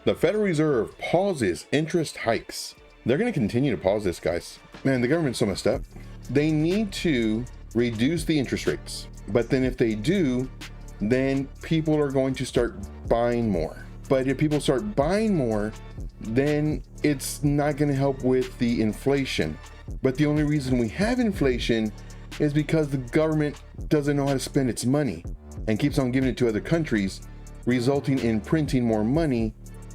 The Federal Reserve pauses interest hikes. They're going to continue to pause this, guys. Man, the government's so messed up. They need to reduce the interest rates. But then if they do, then people are going to start buying more. But if people start buying more, then it's not going to help with the inflation. But the only reason we have inflation is because the government doesn't know how to spend its money and keeps on giving it to other countries, resulting in printing more money,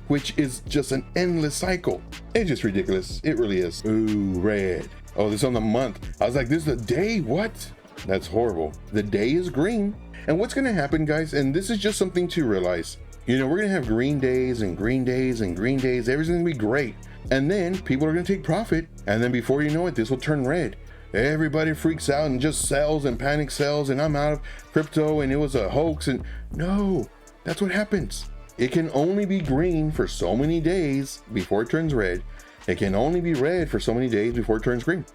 which is just an endless cycle. It's just ridiculous. It really is. Ooh, red. Oh, this is on the month. I was like, this is the day? What? That's horrible. The day is green. And what's going to happen, guys, and this is just something to realize, you know, we're going to have green days and green days and green days. Everything's going to be great. And then people are going to take profit. And then before you know it, this will turn red. Everybody freaks out and just sells and panic sells, and I'm out of crypto and it was a hoax. And no, that's what happens. It can only be green for so many days before it turns red. It can only be red for so many days before it turns green.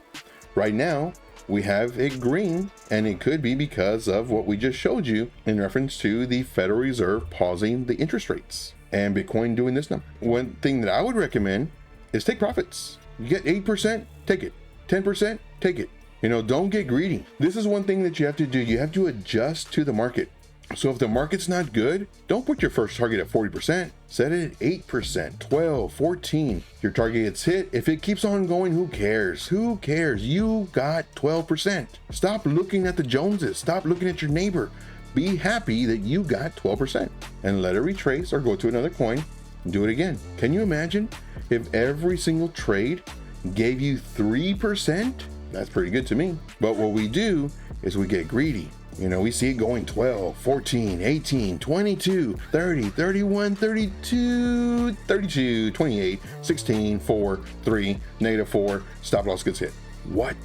Right now, we have it green, and it could be because of what we just showed you in reference to the Federal Reserve pausing the interest rates and Bitcoin doing this number. One thing that I would recommend is take profits. You get 8%, take it. 10%, take it. You know, don't get greedy. This is one thing that you have to do. You have to adjust to the market. So if the market's not good, don't put your first target at 40%. Set it at 8%, 12, 14. Your target gets hit. If it keeps on going, who cares? Who cares? You got 12%. Stop looking at the Joneses. Stop looking at your neighbor. Be happy that you got 12% and let it retrace or go to another coin and do it again. Can you imagine if every single trade gave you 3%? That's pretty good to me. But what we do is we get greedy. You know, we see it going 12, 14, 18, 22, 30, 31, 32, 32, 28, 16, 4, 3, -4, stop loss gets hit. What?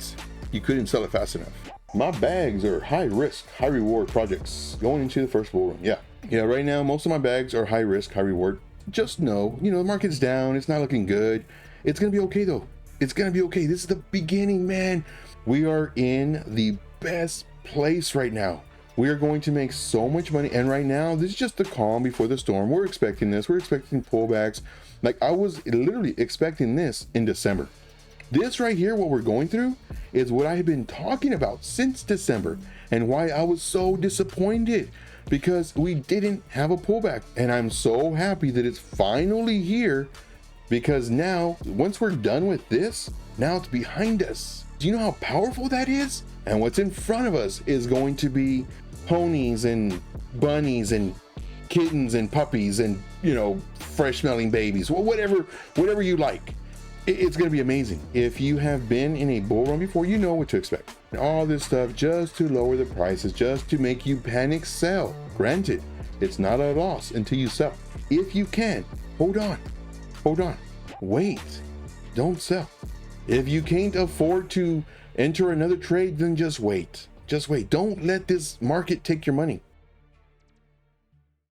You couldn't sell it fast enough. My bags are high risk, high reward projects going into the first bull run. Yeah, right now, most of my bags are high risk, high reward. Just know, you know, the market's down. It's not looking good. It's going to be okay though. It's going to be okay. This is the beginning, man. We are in the best place right now. We are going to make so much money. And right now, this is just the calm before the storm. We're expecting this. We're expecting pullbacks. Like I was literally expecting this in December. This right here, what we're going through is what I have been talking about since December and why I was so disappointed because we didn't have a pullback. And I'm so happy that it's finally here because now, once we're done with this, now it's behind us. Do you know how powerful that is? And what's in front of us is going to be ponies and bunnies and kittens and puppies and, you know, fresh smelling babies, whatever you like. It's going to be amazing. If you have been in a bull run before, you know what to expect. All this stuff just to lower the prices, just to make you panic sell. Granted, it's not a loss until you sell. If you can, hold on, wait, don't sell. If you can't afford to enter another trade, then just wait. Don't let this market take your money.